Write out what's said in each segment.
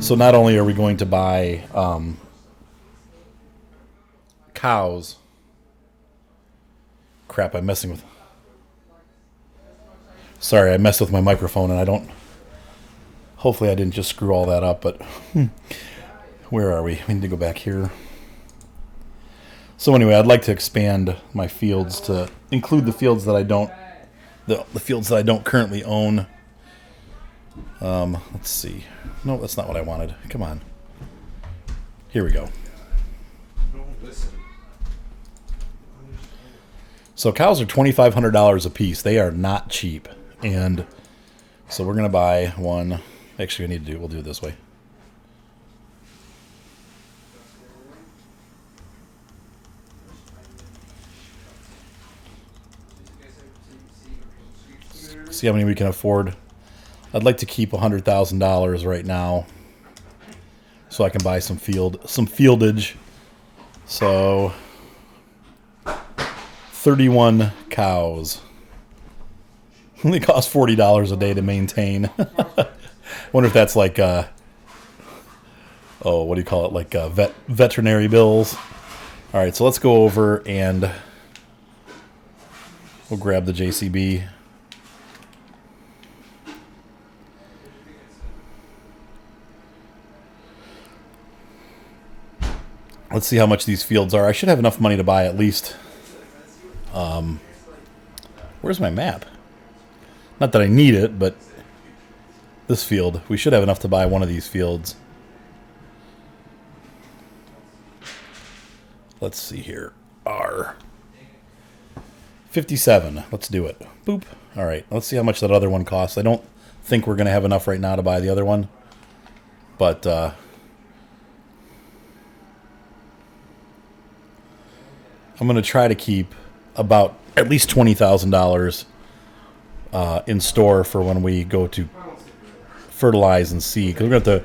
So not only are we going to buy cows. Crap, I'm messing with... Sorry, I messed with my microphone and I don't... Hopefully I didn't just screw all that up, but... Where are we? We need to go back here. So anyway, I'd like to expand my fields to include the fields that I don't... The fields that I don't currently own. Let's see. No, that's not what I wanted. Come on. Here we go. So cows are $2,500 a piece. They are not cheap. And so we're going to buy one. Actually, we'll do it this way. See how many we can afford. I'd like to keep $100,000 right now so I can buy some fieldage. So 31 cows. Only cost $40 a day to maintain. Wonder if that's like what do you call it? Like veterinary bills. All right, so let's go over and we'll grab the JCB. Let's see how much these fields are. I should have enough money to buy at least. Where's my map? Not that I need it, but this field. We should have enough to buy one of these fields. Let's see here. R. 57. Let's do it. Boop. All right. Let's see how much that other one costs. I don't think we're going to have enough right now to buy the other one. But, I'm going to try to keep about at least $20,000 in store for when we go to fertilize and seed. Because we're going to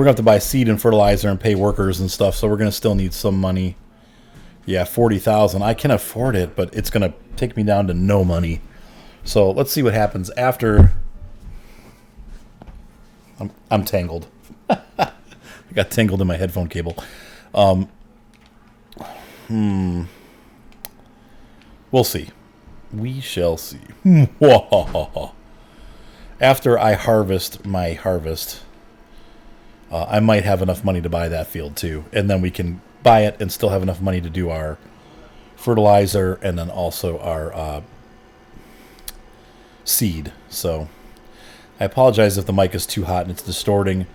have to buy seed and fertilizer and pay workers and stuff. So we're going to still need some money. Yeah, $40,000. I can afford it, but it's going to take me down to no money. So let's see what happens after. I'm tangled. I got tangled in my headphone cable. We'll see. We shall see. After I harvest my harvest, I might have enough money to buy that field too. And then we can buy it and still have enough money to do our fertilizer and then also our seed. So I apologize if the mic is too hot and it's distorting.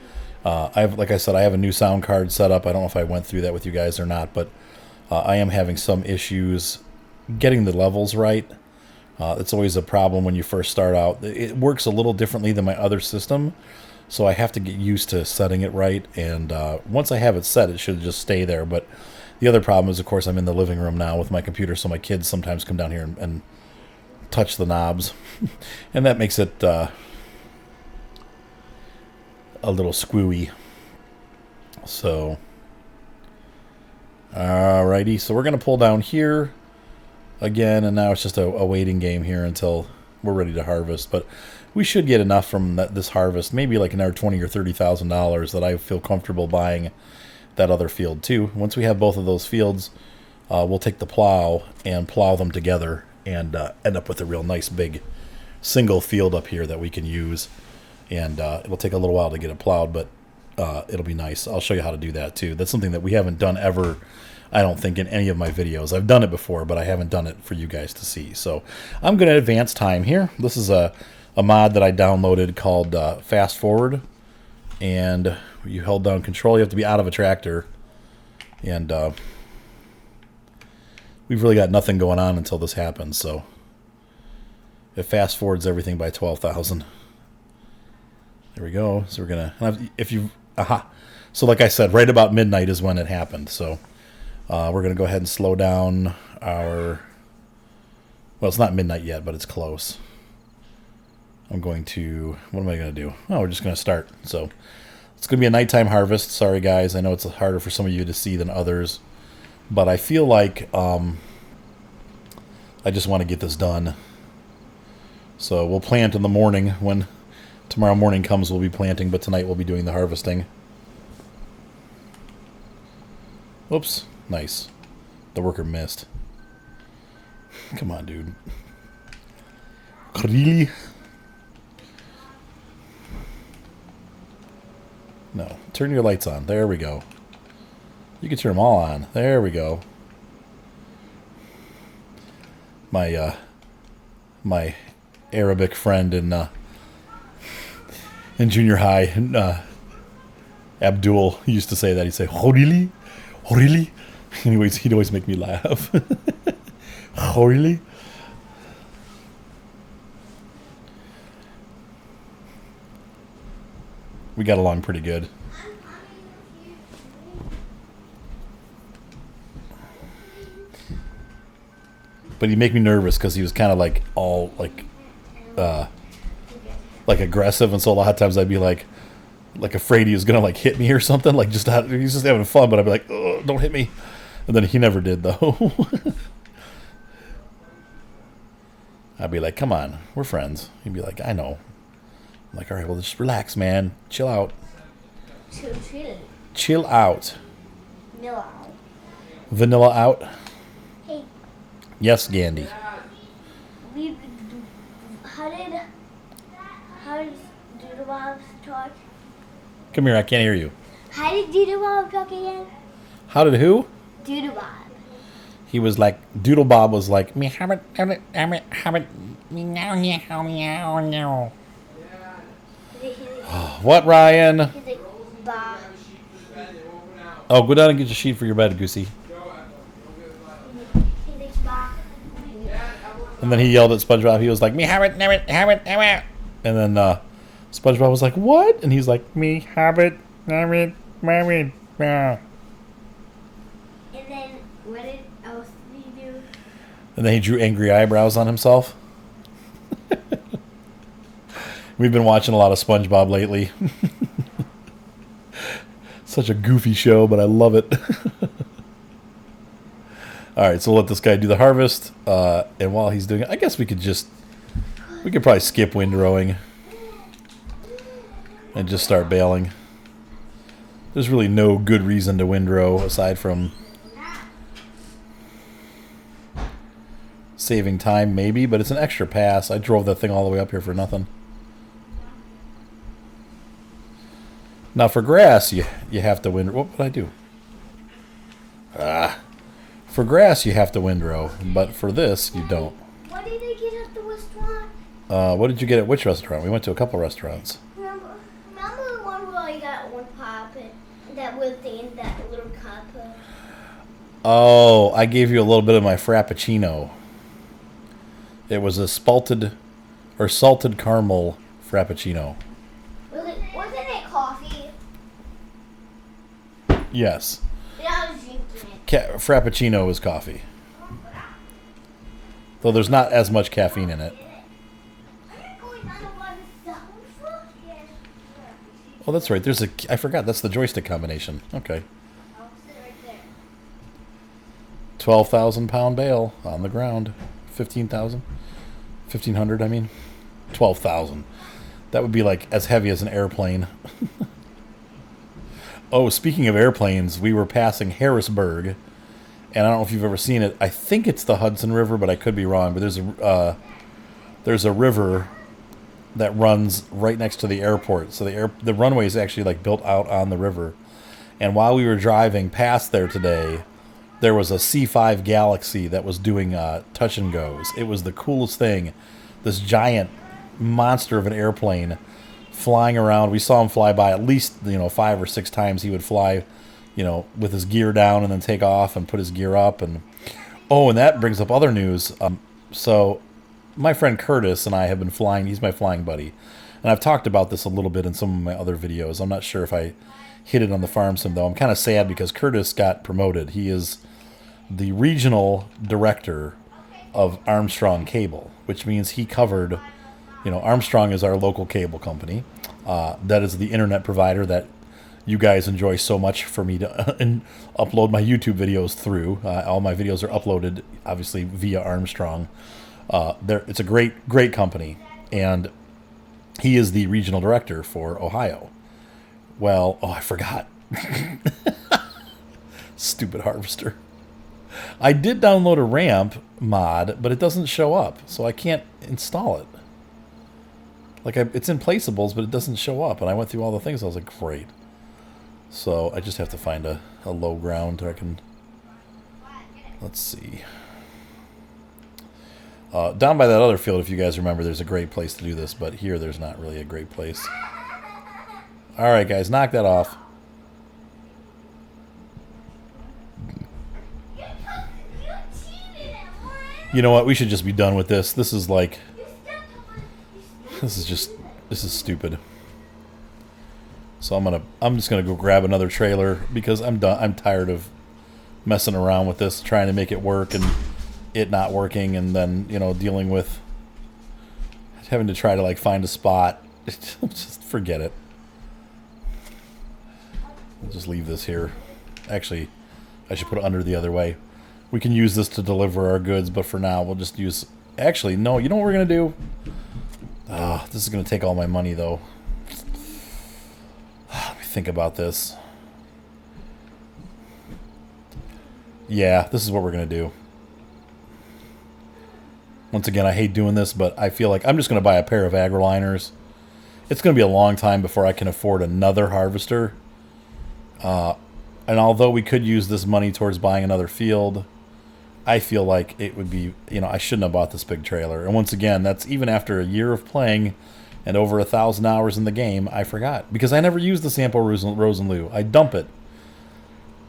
Like I said, I have a new sound card set up. I don't know if I went through that with you guys or not, but I am having some issues getting the levels right. It's always a problem when you first start out. It works a little differently than my other system, so I have to get used to setting it right. And once I have it set, it should just stay there. But the other problem is, of course, I'm in the living room now with my computer, so my kids sometimes come down here and touch the knobs, and that makes it a little squewy. So, alrighty, so we're going to pull down here again, and now it's just a waiting game here until we're ready to harvest. But we should get enough from this harvest, maybe like another $20,000 or $30,000 that I feel comfortable buying that other field too. Once we have both of those fields, we'll take the plow and plow them together and end up with a real nice big single field up here that we can use. And it'll take a little while to get it plowed, but it'll be nice. I'll show you how to do that too. That's something that we haven't done ever, I don't think, in any of my videos. I've done it before, but I haven't done it for you guys to see. So I'm going to advance time here. This is a mod that I downloaded called Fast Forward. And you held down control. You have to be out of a tractor. And we've really got nothing going on until this happens. So it fast forwards everything by 12,000. There we go. So we're going to, So like I said, right about midnight is when it happened. So we're going to go ahead and slow down well, it's not midnight yet, but it's close. What am I going to do? Oh, we're just going to start. So it's going to be a nighttime harvest. Sorry, guys. I know it's harder for some of you to see than others. But I feel like I just want to get this done. So we'll plant in the morning. When tomorrow morning comes, we'll be planting. But tonight we'll be doing the harvesting. Whoops. Nice. The worker missed. Come on, dude. Really? No. Turn your lights on. There we go. You can turn them all on. There we go. My Arabic friend in junior high, Abdul, he used to say that. He'd say, "Horili, horili." Anyways, he'd always make me laugh. Horili. We got along pretty good. But he'd make me nervous because he was kind of like all like aggressive, and so a lot of times I'd be like afraid he was gonna like hit me or something. Like he's just having fun, but I'd be like, "Oh, don't hit me," and then he never did though. I'd be like, "Come on, we're friends." He'd be like, "I know." I'm like, "All right, well, just relax, man. Chill out. Chill out. Vanilla out." Hey. Yes, Gandhi. How did Doodlebob talk? Come here, I can't hear you. How did Doodlebob talk again? How did who? Doodlebob. He was like, Doodlebob was like, me habit, me now. What, Ryan? He's like, Bob. Oh, go down and get your sheet for your bed, Goosey. He's like, Bob. And then he yelled at SpongeBob. He was like, me habit. And then SpongeBob was like, what? And he's like, me habit. And then, what else did he do? And then he drew angry eyebrows on himself. We've been watching a lot of SpongeBob lately. Such a goofy show, but I love it. All right, so we'll let this guy do the harvest. And while he's doing it, I guess we could probably skip windrowing and just start baling. There's really no good reason to windrow aside from saving time, maybe, but it's an extra pass. I drove that thing all the way up here for nothing. Now for grass, you have to windrow. What would I do? For grass, you have to windrow, but for this, you don't. What did they get at the restaurant? What did you get at which restaurant? We went to a couple restaurants. Remember the one where I got one pop and that was in that little cup? Oh, I gave you a little bit of my Frappuccino. It was a salted caramel Frappuccino. Wasn't it coffee? Yes. Yeah, I was drinking it. Frappuccino is coffee. Though there's not as much caffeine in it. Oh, that's right. I forgot. That's the joystick combination. Okay. 12,000-pound bale on the ground. 15,000. 1,500, I mean. 12,000. That would be like as heavy as an airplane. Oh, speaking of airplanes, we were passing Harrisburg, and I don't know if you've ever seen it. I think it's the Hudson River, but I could be wrong. But there's a river that runs right next to the airport. So the runway is actually like built out on the river. And while we were driving past there today, there was a C5 Galaxy that was doing touch and goes. It was the coolest thing. This giant monster of an airplane flying around. We saw him fly by at least 5 or 6 times. He would fly, with his gear down and then take off and put his gear up. And that brings up other news. So my friend Curtis and I have been flying. He's my flying buddy, and I've talked about this a little bit in some of my other videos. I'm not sure if I hit it on the farm sim though. I'm kind of sad because Curtis got promoted. He is the regional director of Armstrong Cable, which means he covered. Armstrong is our local cable company. That is the internet provider that you guys enjoy so much for me to upload my YouTube videos through. All my videos are uploaded, obviously, via Armstrong. It's a great company, and he is the regional director for Ohio. Well, I forgot. Stupid harvester. I did download a ramp mod, but it doesn't show up, so I can't install it. Like, it's in placeables, but it doesn't show up. And I went through all the things. I was like, great. So I just have to find a low ground where I can... Let's see. Down by that other field, if you guys remember, there's a great place to do this. But here, there's not really a great place. All right, guys, knock that off. You know what? We should just be done with this. This is like... This is stupid. So I'm just gonna go grab another trailer because I'm done. I'm tired of messing around with this, trying to make it work and it not working, and then, you know, dealing with having to try to like find a spot. Just forget it. I'll just leave this here. Actually, I should put it under the other way. We can use this to deliver our goods, but for now we'll just use... Actually, no, you know what we're gonna do? This is going to take all my money, though. Let me think about this. Yeah, this is what we're going to do. Once again, I hate doing this, but I feel like I'm just going to buy a pair of agroliners. It's going to be a long time before I can afford another harvester. And although we could use this money towards buying another field, I feel like it would be, you know, I shouldn't have bought this big trailer. And once again, that's even after a year of playing and over 1,000 hours in the game, I forgot. Because I never use the sample Rosenloo. I dump it.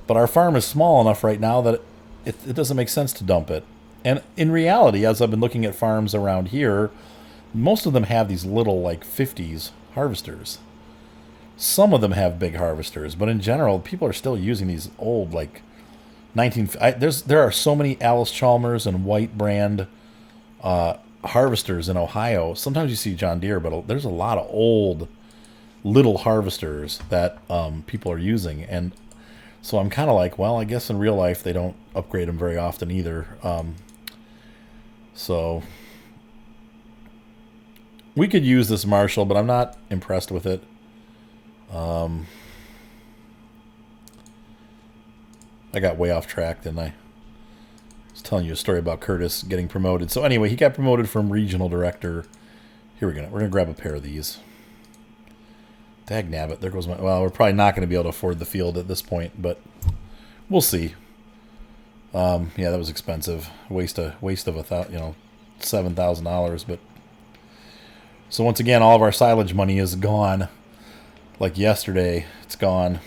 But our farm is small enough right now that it doesn't make sense to dump it. And in reality, as I've been looking at farms around here, most of them have these little, like, 50s harvesters. Some of them have big harvesters, but in general, people are still using these old, like, there are so many Alice Chalmers and White brand harvesters in Ohio. Sometimes you see John Deere, but there's a lot of old little harvesters that people are using. And so I'm kind of like, well, I guess in real life they don't upgrade them very often either. So we could use this Marshall, but I'm not impressed with it. I got way off track, didn't I? I was telling you a story about Curtis getting promoted. So anyway, he got promoted from regional director. Here we're gonna grab a pair of these. Dagnabbit, there goes my... Well, we're probably not going to be able to afford the field at this point, but we'll see. Yeah, that was expensive. Waste of $7,000. But so once again, all of our silage money is gone. Like yesterday, it's gone.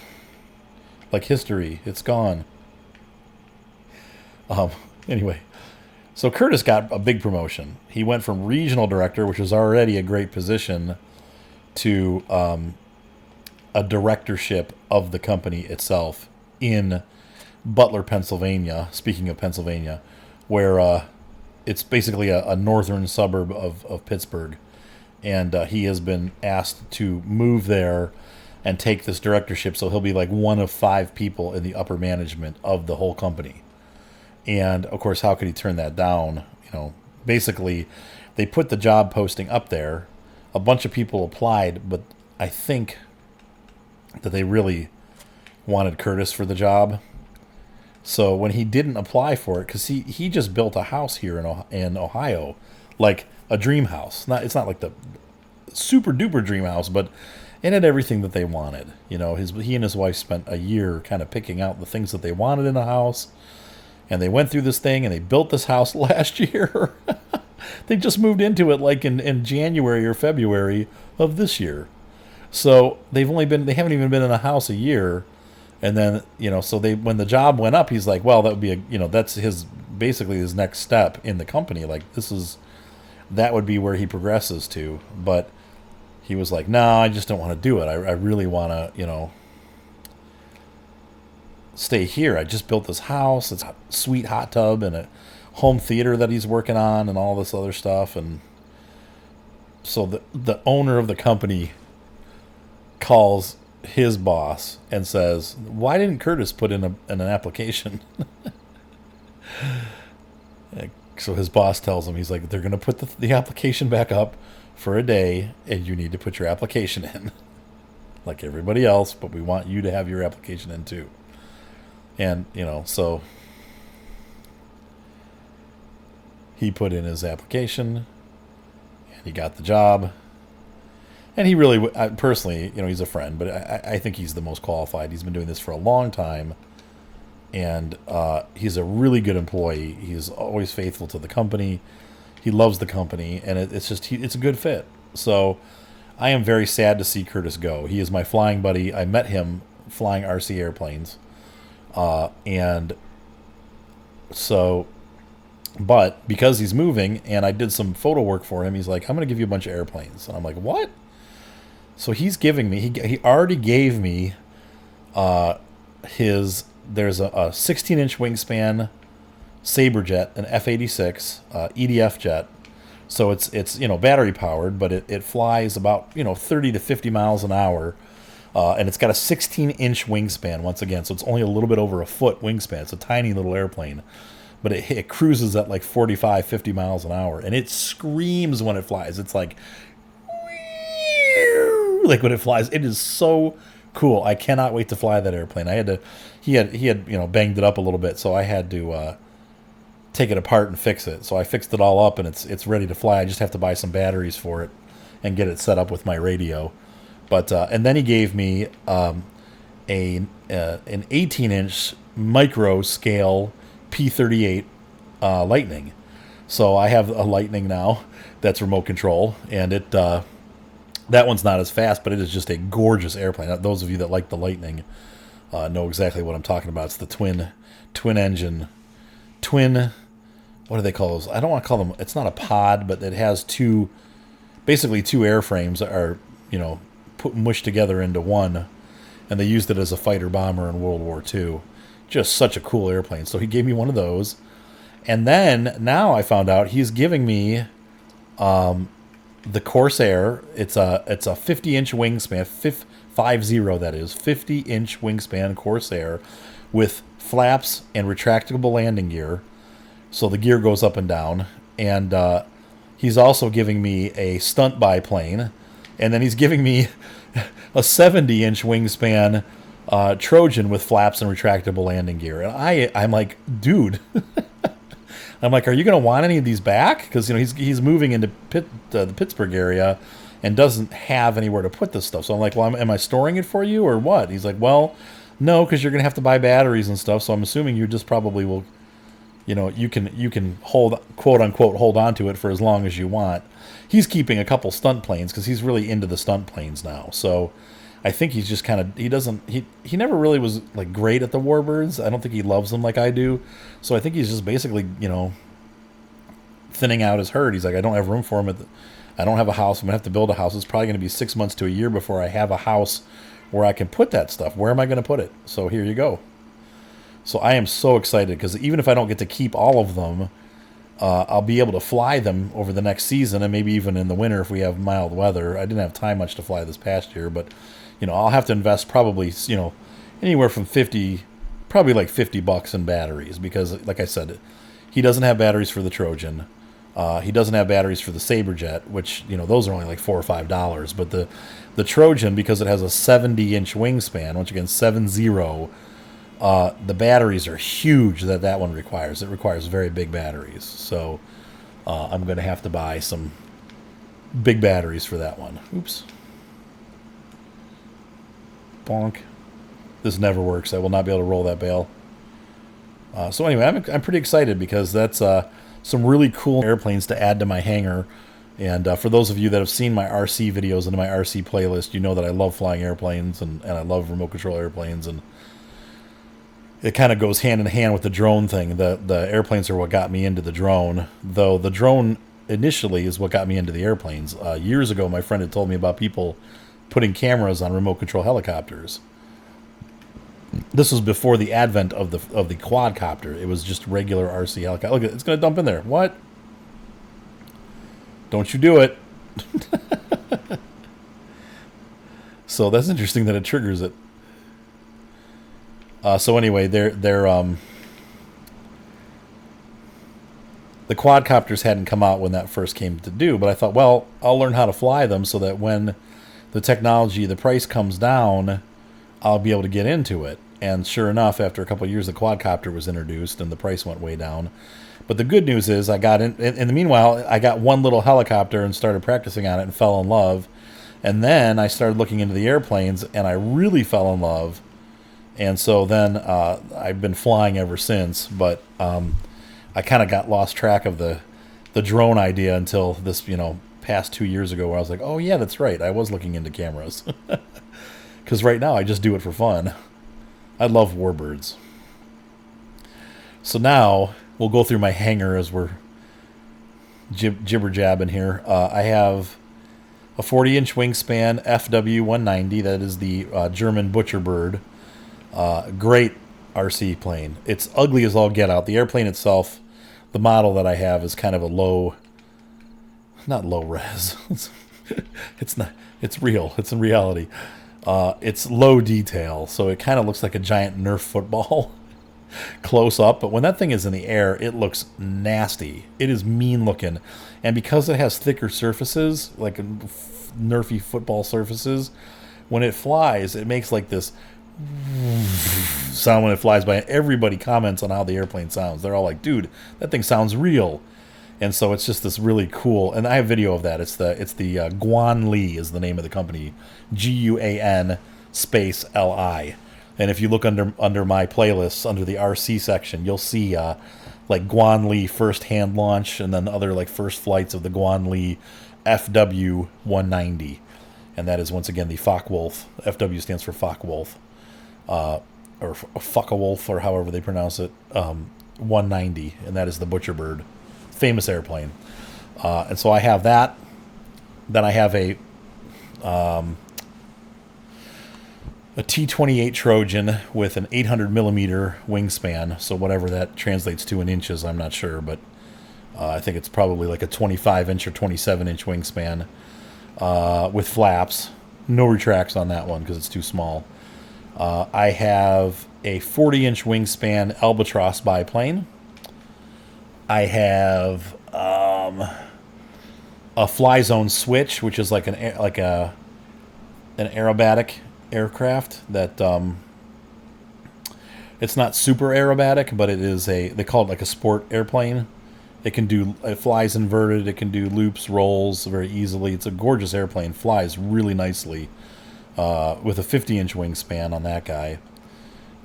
Like history, it's gone. Anyway, so Curtis got a big promotion. He went from regional director, which was already a great position, to a directorship of the company itself in Butler, Pennsylvania. Speaking of Pennsylvania, where it's basically a northern suburb of Pittsburgh. And he has been asked to move there and take this directorship, so he'll be like one of 5 people in the upper management of the whole company. And, of course, how could he turn that down? You know, basically, they put the job posting up there. A bunch of people applied, but I think that they really wanted Curtis for the job. So when he didn't apply for it, because he just built a house here in Ohio, like a dream house. It's not like the super duper dream house, but it had everything that they wanted. You know, he and his wife spent a year kind of picking out the things that they wanted in a house, and they went through this thing and they built this house last year. They just moved into it like in January or February of this year. So they haven't even been in a house a year. And then, you know, so when the job went up, he's like, well, that would be that's basically his next step in the company. Like that would be where he progresses to. But he was like, no, I just don't want to do it. I really want to, stay here. I just built this house. It's a sweet hot tub and a home theater that he's working on and all this other stuff. And so the owner of the company calls his boss and says, why didn't Curtis put in an application? So his boss tells him, he's like, they're going to put the application back up for a day, and you need to put your application in like everybody else, but we want you to have your application in too. And, so he put in his application and he got the job. And he really, personally, he's a friend, but I think he's the most qualified. He's been doing this for a long time. And he's a really good employee. He's always faithful to the company. He loves the company. And it's a good fit. So I am very sad to see Curtis go. He is my flying buddy. I met him flying RC airplanes. And so, but because he's moving and I did some photo work for him, he's like, I'm going to give you a bunch of airplanes. And I'm like, what? So he's giving me, he already gave me there's a 16-inch wingspan Saberjet, an F-86 EDF jet. So it's battery powered, but it flies about 30 to 50 miles an hour, and it's got a 16-inch wingspan once again. So it's only a little bit over a foot wingspan. It's a tiny little airplane, but it cruises at like 45, 50 miles an hour, and it screams when it flies. It's like when it flies. It is so cool. I cannot wait to fly that airplane. He had banged it up a little bit, so I had to take it apart and fix it. So I fixed it all up, and it's ready to fly. I just have to buy some batteries for it and get it set up with my radio. But and then he gave me an 18-inch micro scale P-38 Lightning. So I have a Lightning now that's remote control, and that one's not as fast, but it is just a gorgeous airplane. Those of you that like the Lightning know exactly what I'm talking about. It's the twin engine, what do they call those? I don't want to call them, it's not a pod, but it has basically two airframes that are, mushed together into one, and they used it as a fighter bomber in World War II. Just such a cool airplane. So he gave me one of those. And then, now I found out he's giving me the Corsair. It's a 50-inch wingspan, 50 that is, 50-inch wingspan Corsair with flaps and retractable landing gear. So the gear goes up and down. And he's also giving me a stunt biplane. And then he's giving me a 70-inch wingspan Trojan with flaps and retractable landing gear. And I'm like, dude. I'm like, are you going to want any of these back? Because he's moving into the Pittsburgh area and doesn't have anywhere to put this stuff. So I'm like, well, am I storing it for you or what? He's like, well, no, because you're going to have to buy batteries and stuff. So I'm assuming you just probably will, you can hold, quote unquote, hold on to it for as long as you want. He's keeping a couple stunt planes because he's really into the stunt planes now. So I think he's just kind of, he never really was like great at the Warbirds. I don't think he loves them like I do. So I think he's just basically, thinning out his herd. He's like, I don't have room for him. I don't have a house. I'm going to have to build a house. It's probably going to be 6 months to a year before I have a house where I can put that stuff. Where am I going to put it? So here you go. So I am so excited because even if I don't get to keep all of them, I'll be able to fly them over the next season and maybe even in the winter if we have mild weather. I didn't have time much to fly this past year, but I'll have to invest probably, anywhere from probably like $50 in batteries because, like I said, he doesn't have batteries for the Trojan. He doesn't have batteries for the Saberjet, which, those are only like $4 or $5. But the Trojan, because it has a 70-inch wingspan, once again, 70, the batteries are huge that one requires. It requires very big batteries. So I'm going to have to buy some big batteries for that one. Oops. Bonk. This never works. I will not be able to roll that bale. So anyway, I'm pretty excited because that's some really cool airplanes to add to my hangar. And for those of you that have seen my RC videos and my RC playlist, you know that I love flying airplanes and I love remote control airplanes. And it kind of goes hand in hand with the drone thing. The airplanes are what got me into the drone, though the drone initially is what got me into the airplanes. Years ago, my friend had told me about people putting cameras on remote control helicopters. This was before the advent of the quadcopter. It was just regular RC helicopter. Look, it's going to dump in there. What? Don't you do it. So that's interesting that it triggers it. So anyway, the quadcopters hadn't come out when that first came to do, but I thought, well, I'll learn how to fly them so that when the price comes down, I'll be able to get into it. And sure enough, after a couple of years, the quadcopter was introduced, and the price went way down. But the good news is, I got in the meanwhile, I got one little helicopter and started practicing on it and fell in love. And then I started looking into the airplanes, and I really fell in love. And so then I've been flying ever since. But I kind of got lost track of the drone idea until this, past 2 years ago, where I was like, oh yeah, that's right, I was looking into cameras. Because right now I just do it for fun. I love warbirds. So now we'll go through my hangar as we're jibber jabbing here. I have a 40-inch wingspan FW-190. That is the German Butcher Bird. Great RC plane. It's ugly as all get out. The airplane itself, the model that I have, is kind of a not low res. It's not. It's real. It's in reality. It's low detail, so it kind of looks like a giant Nerf football close up. But when that thing is in the air, it looks nasty. It is mean looking, and because it has thicker surfaces, like Nerfy football surfaces, when it flies, it makes like this sound when it flies by. Everybody comments on how the airplane sounds. They're all like, "Dude, that thing sounds real." And so it's just this really cool, and I have video of that. It's the Guanli is the name of the company, GUAN space LI. And if you look under my playlists under the RC section, you'll see like Guanli first hand launch, and then other like first flights of the Guanli FW-190, and that is once again the Focke-Wulf. FW stands for Focke-Wulf, or Focke-Wulf, or however they pronounce it. 190, and that is the Butcher Bird. Famous airplane. And so I have that. Then I have a T-28 Trojan with an 800 millimeter wingspan. So whatever that translates to in inches, I'm not sure, but I think it's probably like a 25-inch or 27-inch wingspan with flaps. No retracts on that one because it's too small. I have a 40-inch wingspan Albatross biplane. I have a Fly Zone Switch, which is like an aerobatic aircraft that it's not super aerobatic, but it is they call it like a sport airplane. It flies inverted, it can do loops, rolls very easily. It's a gorgeous airplane, flies really nicely with a 50-inch wingspan on that guy.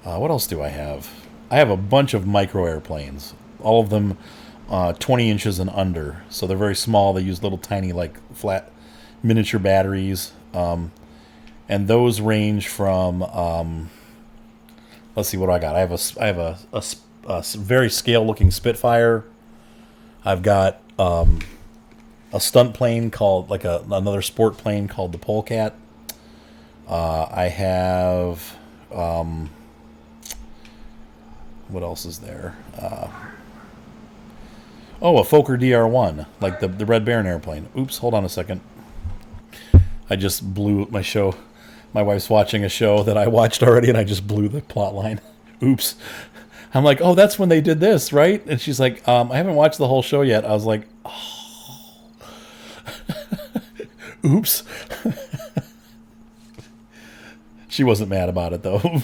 What else do I have? I have a bunch of micro airplanes. All of them 20 inches and under. So they're very small. They use little tiny like flat miniature batteries. And those range from, let's see what I got. I have a very scale looking Spitfire. I've got a stunt plane called like another sport plane called the Polecat. I have, what else is there? A Fokker DR1, like the Red Baron airplane. Oops, hold on a second. I just blew my show. My wife's watching a show that I watched already, and I just blew the plot line. Oops. I'm like, oh, that's when they did this, right? And she's like, I haven't watched the whole show yet. I was like, oh. Oops. She wasn't mad about it, though.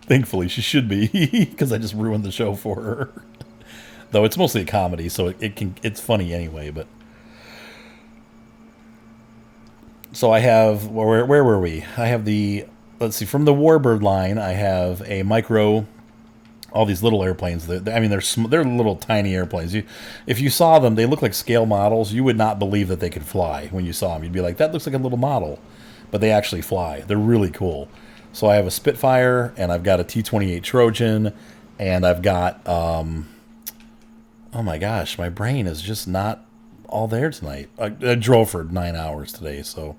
Thankfully, she should be, because I just ruined the show for her. Though it's mostly a comedy, so it's funny anyway. But so I have where were we? I have let's see, from the Warbird line, I have a micro. All these little airplanes. They're little tiny airplanes. If you saw them, they look like scale models. You would not believe that they could fly when you saw them. You'd be like, that looks like a little model, but they actually fly. They're really cool. So I have a Spitfire, and I've got a T-28 Trojan, and I've got oh my gosh, my brain is just not all there tonight. I drove for 9 hours today, so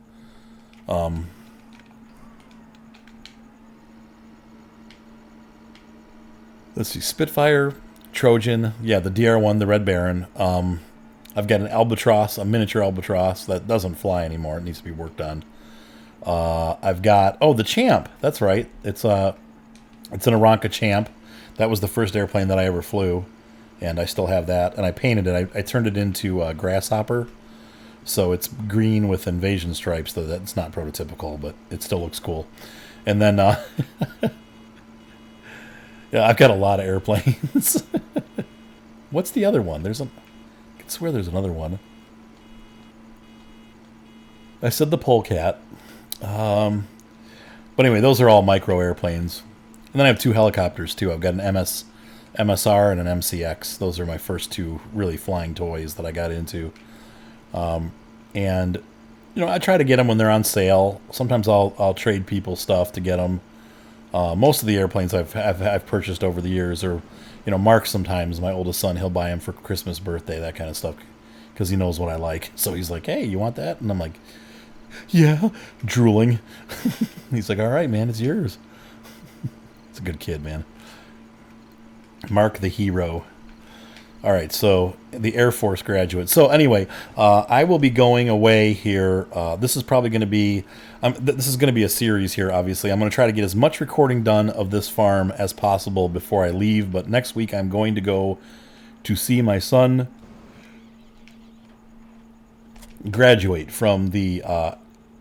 let's see, Spitfire, Trojan, yeah, the DR1, the Red Baron. I've got an Albatross, a miniature Albatross that doesn't fly anymore. It needs to be worked on. I've got the Champ. That's right. It's an Aranca Champ. That was the first airplane that I ever flew. And I still have that, and I painted it. I turned it into a Grasshopper, so it's green with invasion stripes. Though that's not prototypical, but it still looks cool. And then Yeah, I've got a lot of airplanes. What's the other one? I swear there's another one. I said the polecat. But anyway, those are all micro airplanes. And then I have two helicopters too. I've got an MSR and an MCX. Those are my first two really flying toys that I got into. And I try to get them when they're on sale. Sometimes I'll trade people stuff to get them. Most of the airplanes I've purchased over the years are, Mark sometimes, my oldest son, he'll buy them for Christmas, birthday, that kind of stuff, because he knows what I like. So he's like, "Hey, you want that?" And I'm like, "Yeah," drooling. He's like, "All right, man, it's yours." It's a good kid, man. Mark the hero. All right, so the Air Force graduate. So anyway, I will be going away here. This is probably going to be this is going to be a series here. Obviously, I'm going to try to get as much recording done of this farm as possible before I leave. But next week, I'm going to go to see my son graduate from the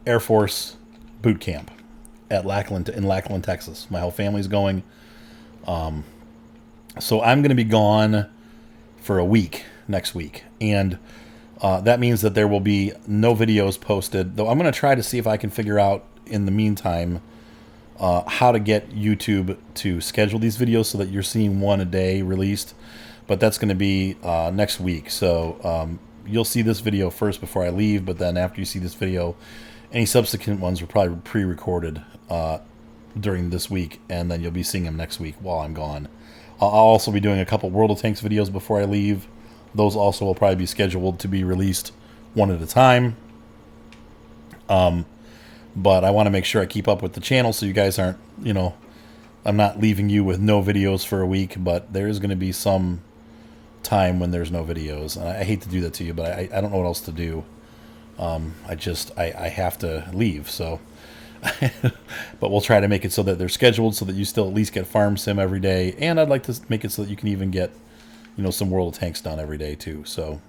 Air Force boot camp at Lackland, Texas. My whole family's going. So I'm going to be gone for a week next week, and that means that there will be no videos posted, though I'm going to try to see if I can figure out in the meantime how to get YouTube to schedule these videos so that you're seeing one a day released, but that's going to be next week. So you'll see this video first before I leave, but then after you see this video, any subsequent ones were probably pre-recorded during this week, and then you'll be seeing them next week while I'm gone. I'll also be doing a couple World of Tanks videos before I leave. Those also will probably be scheduled to be released one at a time. But I want to make sure I keep up with the channel so you guys aren't, I'm not leaving you with no videos for a week, but there is going to be some time when there's no videos. And I hate to do that to you, but I don't know what else to do. I have to leave, so... But we'll try to make it so that they're scheduled so that you still at least get Farm Sim every day, and I'd like to make it so that you can even get some World of Tanks done every day too. So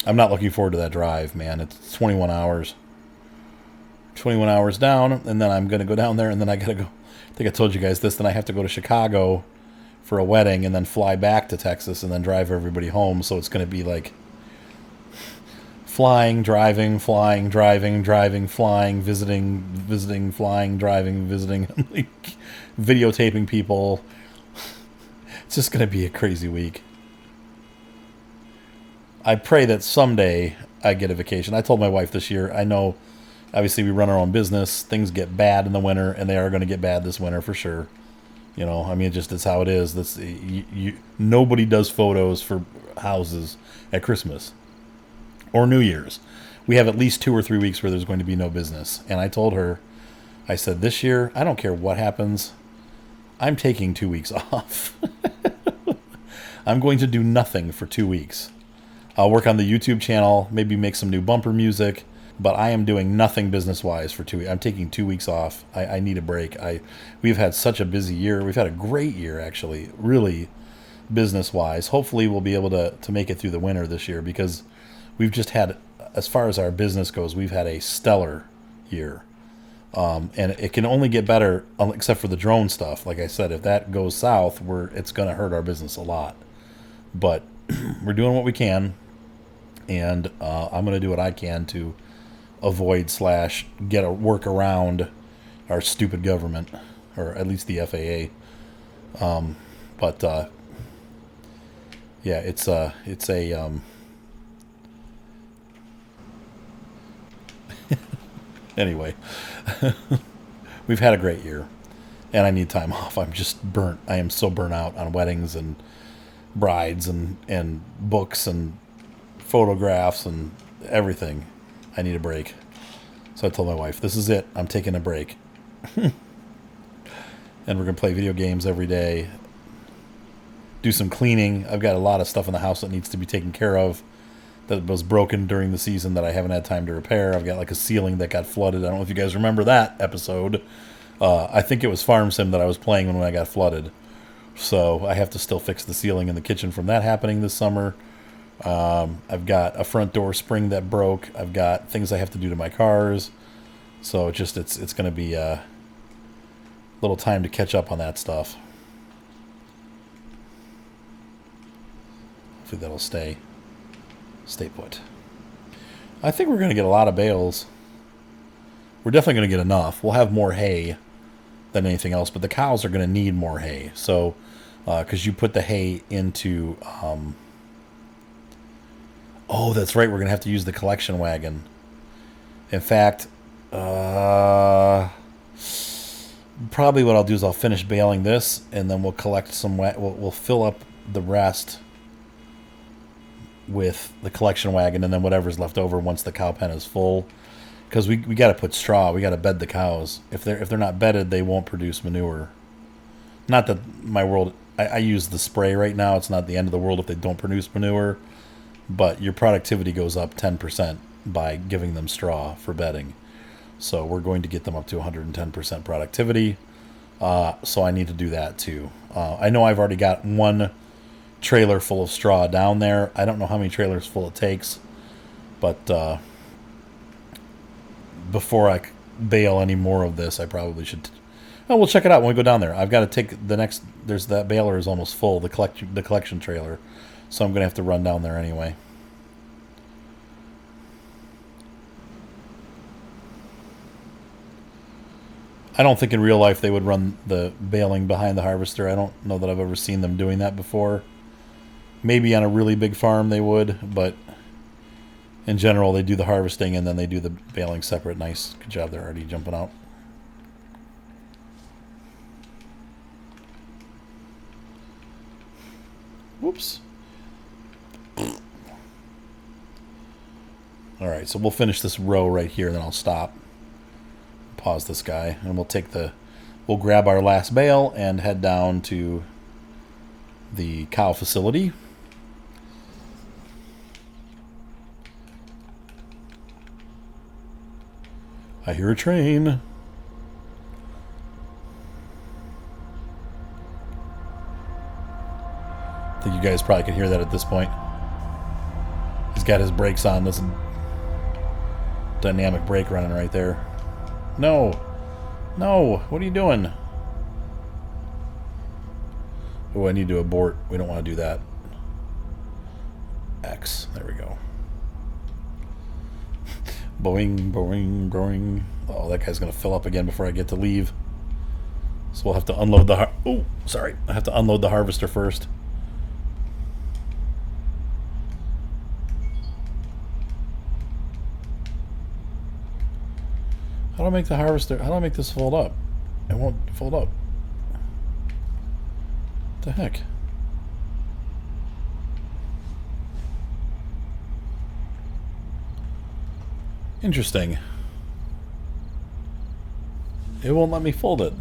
I'm not looking forward to that drive, man. It's 21 hours down, and then I'm gonna go down there, and then I gotta go, I think I told you guys this, then I have to go to Chicago for a wedding and then fly back to Texas and then drive everybody home. So it's going to be like flying, driving, flying, driving, driving, flying, visiting, flying, driving, visiting, like videotaping people. It's just going to be a crazy week. I pray that someday I get a vacation. I told my wife this year, I know obviously we run our own business. Things get bad in the winter, and they are going to get bad this winter for sure. It's how it is. Nobody does photos for houses at Christmas or New Year's. We have at least 2 or 3 weeks where there's going to be no business. And I told her, I said, this year, I don't care what happens. I'm taking 2 weeks off. I'm going to do nothing for 2 weeks. I'll work on the YouTube channel, maybe make some new bumper music, but I am doing nothing business-wise for 2 weeks. I'm taking 2 weeks off. I need a break. We've had such a busy year. We've had a great year, actually, really business-wise. Hopefully we'll be able to make it through the winter this year, because we've just had, as far as our business goes, we've had a stellar year. And it can only get better, except for the drone stuff. Like I said, if that goes south, it's going to hurt our business a lot. But we're doing what we can, and I'm going to do what I can to avoid / get a work around our stupid government, or at least the FAA. Yeah, it's a anyway. We've had a great year, and I need time off. I'm just burnt. I am so burnt out on weddings and brides and books and photographs and everything. I need a break. So I told my wife, this is it. I'm taking a break. And we're going to play video games every day. Do some cleaning. I've got a lot of stuff in the house that needs to be taken care of that was broken during the season that I haven't had time to repair. I've got like a ceiling that got flooded. I don't know if you guys remember that episode. I think it was Farm Sim that I was playing when I got flooded. So I have to still fix the ceiling in the kitchen from that happening this summer. I've got a front door spring that broke. I've got things I have to do to my cars. So it's going to be a little time to catch up on that stuff. Hopefully that'll stay put. I think we're going to get a lot of bales. We're definitely going to get enough. We'll have more hay than anything else, but the cows are going to need more hay. So, because you put the hay into... oh, that's right. We're going to have to use the collection wagon. In fact, probably what I'll do is I'll finish baling this, and then we'll collect some... We'll fill up the rest with the collection wagon, and then whatever's left over once the cow pen is full. Because we got to put straw. We got to bed the cows. If they're not bedded, they won't produce manure. Not that my world... I use the spray right now. It's not the end of the world if they don't produce manure. But your productivity goes up 10% by giving them straw for bedding. So we're going to get them up to 110% productivity. So I need to do that too. I know I've already got one trailer full of straw down there. I don't know how many trailers full it takes. But... before I bale any more of this, I probably should... Oh, we'll check it out when we go down there. I've got to take the next... There's that baler is almost full, the collection trailer. So I'm going to have to run down there anyway. I don't think in real life they would run the baling behind the harvester. I don't know that I've ever seen them doing that before. Maybe on a really big farm they would, but... in general, they do the harvesting and then they do the baling separate. Nice. Good job. They're already jumping out. Whoops. All right, so we'll finish this row right here, and then I'll stop. Pause this guy, and we'll grab our last bale and head down to the cow facility. I hear a train. I think you guys probably can hear that at this point. He's got his brakes on. There's a dynamic brake running right there. No. No. What are you doing? Oh, I need to abort. We don't want to do that. X. There we go. Boing, boing, boing. Oh, that guy's going to fill up again before I get to leave. So we'll have to unload the... Oh, sorry. I have to unload the harvester first. How do I make the harvester... How do I make this fold up? It won't fold up. What the heck? Interesting. It won't let me fold it.